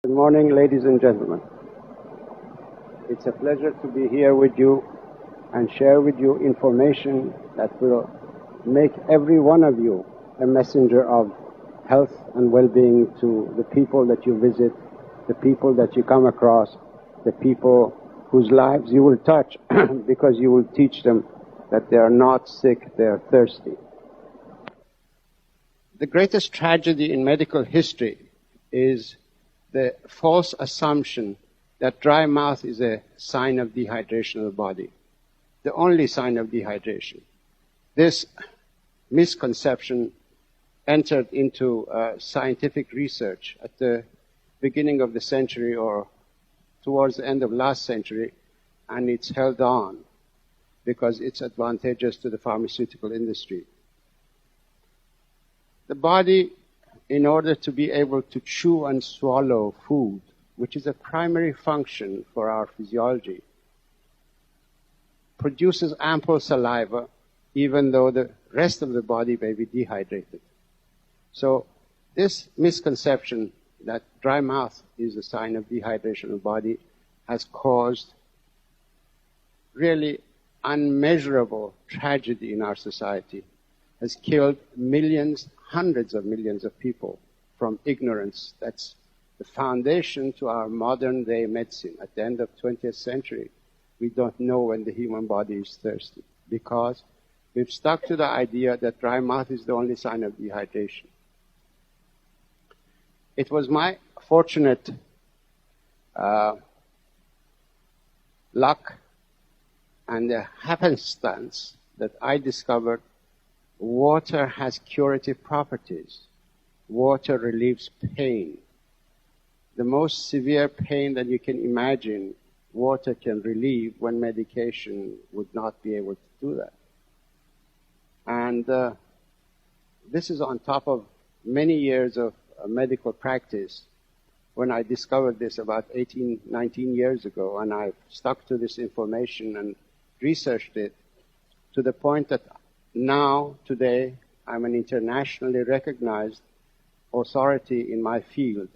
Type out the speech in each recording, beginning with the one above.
Good morning, ladies and gentlemen. It's a pleasure to be here with you and share with you information that will make every one of you a messenger of health and well-being to the people that you visit, the people that you come across, the people whose lives you will touch because you will teach them that they are not sick, they are thirsty. The greatest tragedy in medical history is the false assumption that dry mouth is a sign of dehydration of the body, the only sign of dehydration. This misconception entered into scientific research at the beginning of the century or towards the end of last century, and it's held on because it's advantageous to the pharmaceutical industry. The body, in order to be able to chew and swallow food, which is a primary function for our physiology, produces ample saliva, even though the rest of the body may be dehydrated. So this misconception that dry mouth is a sign of dehydration of the body has caused really unmeasurable tragedy in our society, has killed millions, hundreds of millions of people from ignorance. That's the foundation to our modern day medicine. At the end of 20th century, we don't know when the human body is thirsty because we've stuck to the idea that dry mouth is the only sign of dehydration. It was my fortunate luck and the happenstance that I discovered water has curative properties. Water relieves pain. The most severe pain that you can imagine, water can relieve when medication would not be able to do that. And this is on top of many years of medical practice. When I discovered this about 18, 19 years ago, and I've stuck to this information and researched it to the point that now, today, I'm an internationally recognized authority in my field,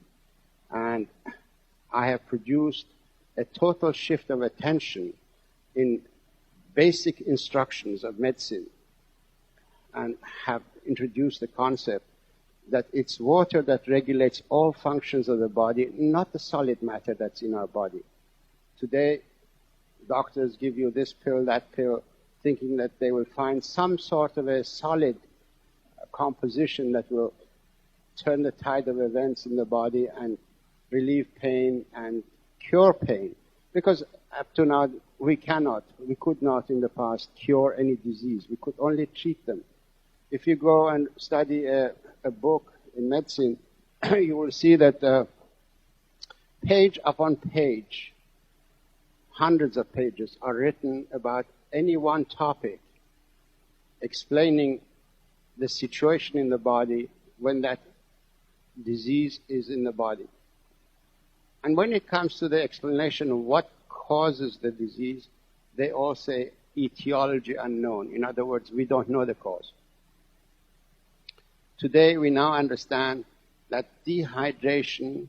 and I have produced a total shift of attention in basic instructions of medicine and have introduced the concept that it's water that regulates all functions of the body, not the solid matter that's in our body. Today, doctors give you this pill, that pill, thinking that they will find some sort of a solid composition that will turn the tide of events in the body and relieve pain and cure pain. Because up to now, we could not in the past cure any disease. We could only treat them. If you go and study a book in medicine, you will see that page upon page, hundreds of pages are written about any one topic, explaining the situation in the body when that disease is in the body. And when it comes to the explanation of what causes the disease, they all say etiology unknown. In other words, we don't know the cause. Today we now understand that dehydration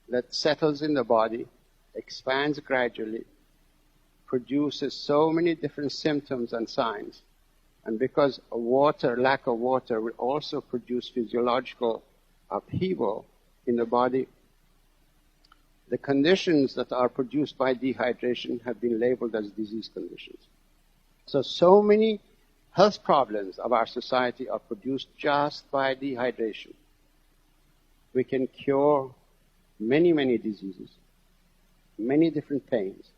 that settles in the body, expands gradually, produces so many different symptoms and signs. And because lack of water will also produce physiological upheaval in the body, the conditions that are produced by dehydration have been labeled as disease conditions. So many health problems of our society are produced just by dehydration. We can cure many, many diseases, many different pains,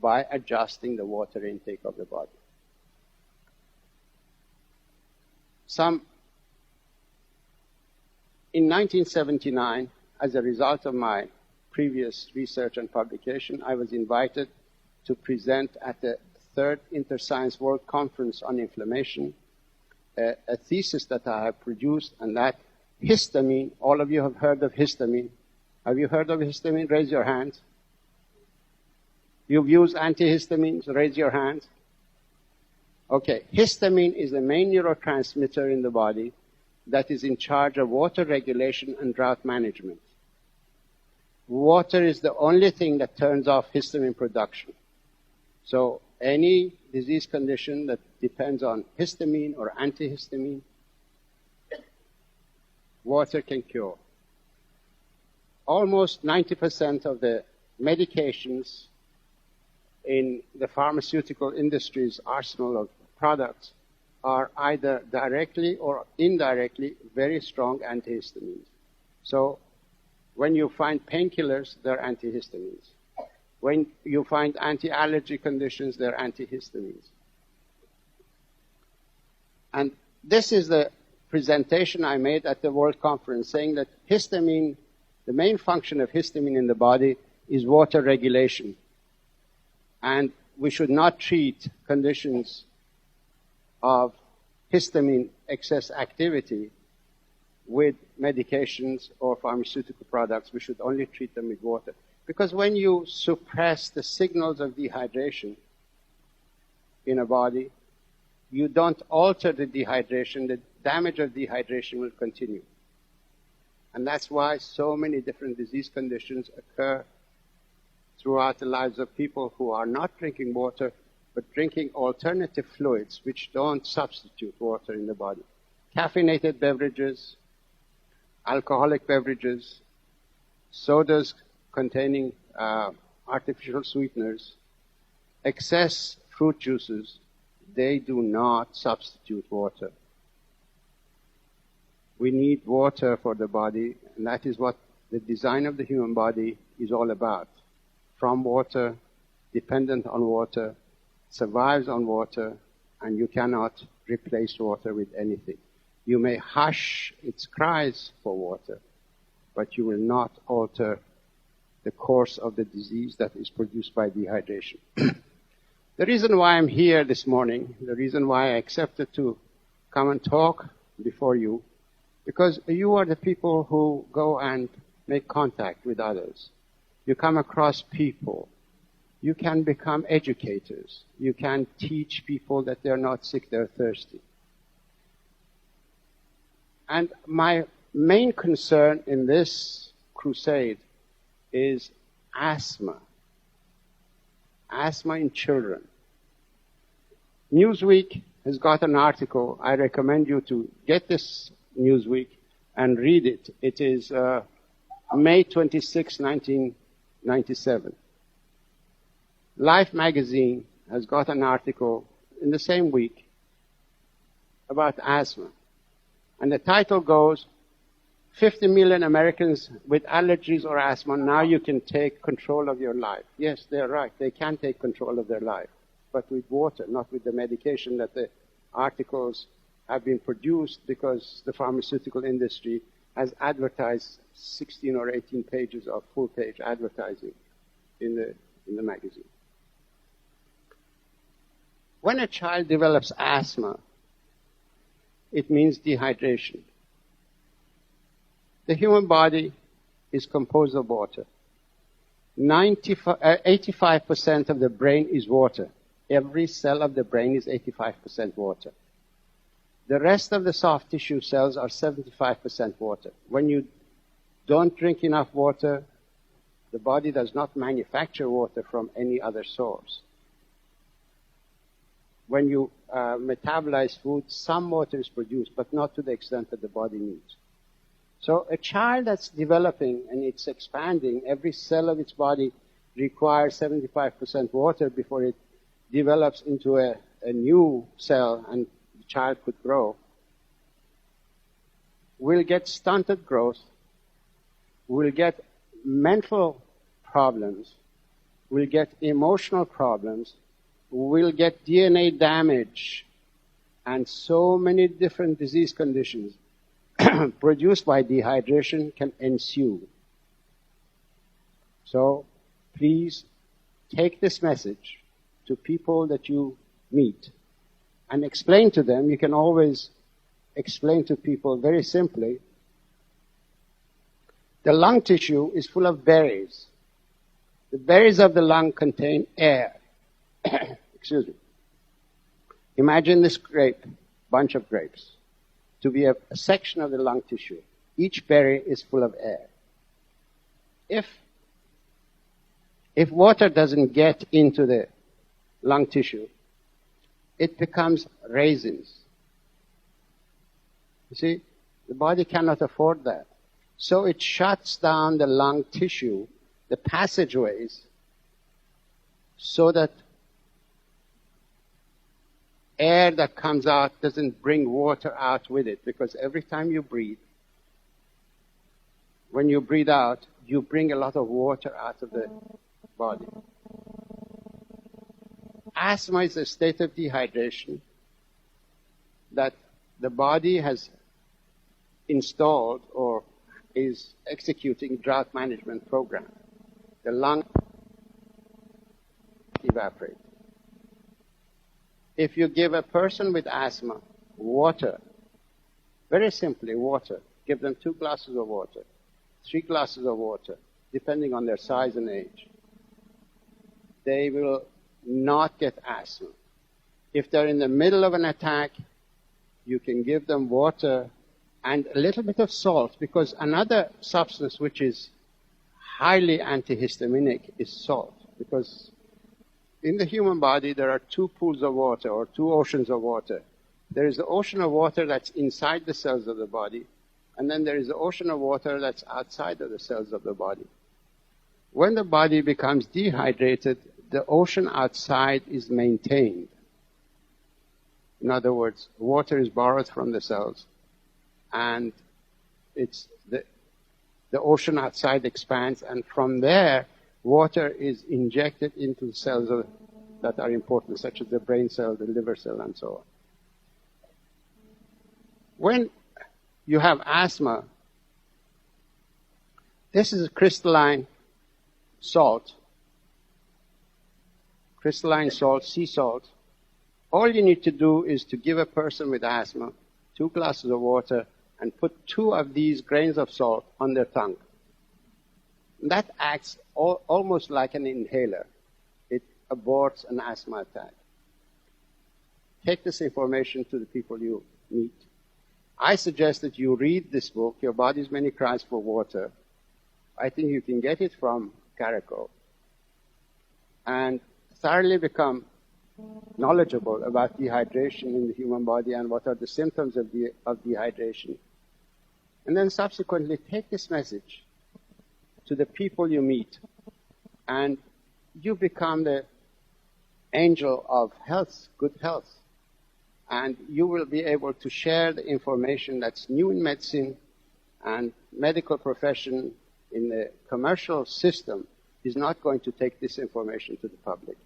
by adjusting the water intake of the body. In 1979, as a result of my previous research and publication, I was invited to present at the third Interscience World Conference on Inflammation, a thesis that I have produced, and that histamine, all of you have heard of histamine. Have you heard of histamine? Raise your hands. You've used antihistamines? Raise your hands. Okay, histamine is the main neurotransmitter in the body that is in charge of water regulation and drought management. water is the only thing that turns off histamine production. So any disease condition that depends on histamine or antihistamine, water can cure. Almost 90% of the medications in the pharmaceutical industry's arsenal of products are either directly or indirectly very strong antihistamines. So when you find painkillers, they're antihistamines. When you find anti-allergy conditions, they're antihistamines. And this is the presentation I made at the World Conference, saying that histamine, the main function of histamine in the body is water regulation. And we should not treat conditions of histamine excess activity with medications or pharmaceutical products. We should only treat them with water. Because when you suppress the signals of dehydration in a body, you don't alter the dehydration. The damage of dehydration will continue. And that's why so many different disease conditions occur throughout the lives of people who are not drinking water, but drinking alternative fluids which don't substitute water in the body. Caffeinated beverages, alcoholic beverages, sodas containing artificial sweeteners, excess fruit juices, they do not substitute water. We need water for the body, and that is what the design of the human body is all about. From water, dependent on water, survives on water, and you cannot replace water with anything. You may hush its cries for water, but you will not alter the course of the disease that is produced by dehydration. The reason why I'm here this morning, the reason why I accepted to come and talk before you, because you are the people who go and make contact with others. You come across people. You can become educators. You can teach people that they're not sick, they're thirsty. And my main concern in this crusade is asthma. Asthma in children. Newsweek has got an article. I recommend you to get this Newsweek and read it. It is May 26, 1997. Life magazine has got an article in the same week about asthma. And the title goes, 50 million Americans with allergies or asthma, now you can take control of your life. Yes, they're right. They can take control of their life, but with water, not with the medication that the articles have been produced because the pharmaceutical industry has advertised 16 or 18 pages of full-page advertising in the magazine. When a child develops asthma, it means dehydration. The human body is composed of water. 85% of the brain is water. Every cell of the brain is 85% water. The rest of the soft tissue cells are 75% water. When you don't drink enough water, the body does not manufacture water from any other source. When you metabolize food, some water is produced, but not to the extent that the body needs. So a child that's developing and it's expanding, every cell of its body requires 75% water before it develops into a new cell and the child could grow. We'll get stunted growth. We'll get mental problems. We'll get emotional problems. We'll get DNA damage and so many different disease conditions produced by dehydration can ensue. So please take this message to people that you meet and explain to them. You can always explain to people very simply. The lung tissue is full of berries. The berries of the lung contain air. Excuse me. Imagine this bunch of grapes, to be a section of the lung tissue. Each berry is full of air. If If water doesn't get into the lung tissue, it becomes raisins. You see, the body cannot afford that. So it shuts down the lung tissue, the passageways, so that air that comes out doesn't bring water out with it. Because every time you breathe, when you breathe out, you bring a lot of water out of the body. Asthma is a state of dehydration that the body has installed or is executing drought management program. The lung evaporate. If you give a person with asthma water, very simply water, give them 2 glasses of water, 3 glasses of water, depending on their size and age, they will not get asthma. If they're in the middle of an attack, you can give them water and a little bit of salt, because another substance which is highly antihistaminic is salt. Because in the human body there are 2 pools of water or 2 oceans of water. There is the ocean of water that's inside the cells of the body, and then there is the ocean of water that's outside of the cells of the body. When the body becomes dehydrated, the ocean outside is maintained. In other words, water is borrowed from the cells, and it's the ocean outside expands, and from there, water is injected into the cells that are important, such as the brain cell, the liver cell, and so on. When you have asthma, this is a crystalline salt, sea salt. All you need to do is to give a person with asthma 2 glasses of water and put 2 of these grains of salt on their tongue. That acts almost like an inhaler. It aborts an asthma attack. Take this information to the people you meet. I suggest that you read this book, Your Body's Many Cries for Water. I think you can get it from Caraco and thoroughly become knowledgeable about dehydration in the human body and what are the symptoms of dehydration. And then subsequently take this message to the people you meet, and you become the angel of health, good health. And you will be able to share the information that's new in medicine, and medical profession in the commercial system is not going to take this information to the public.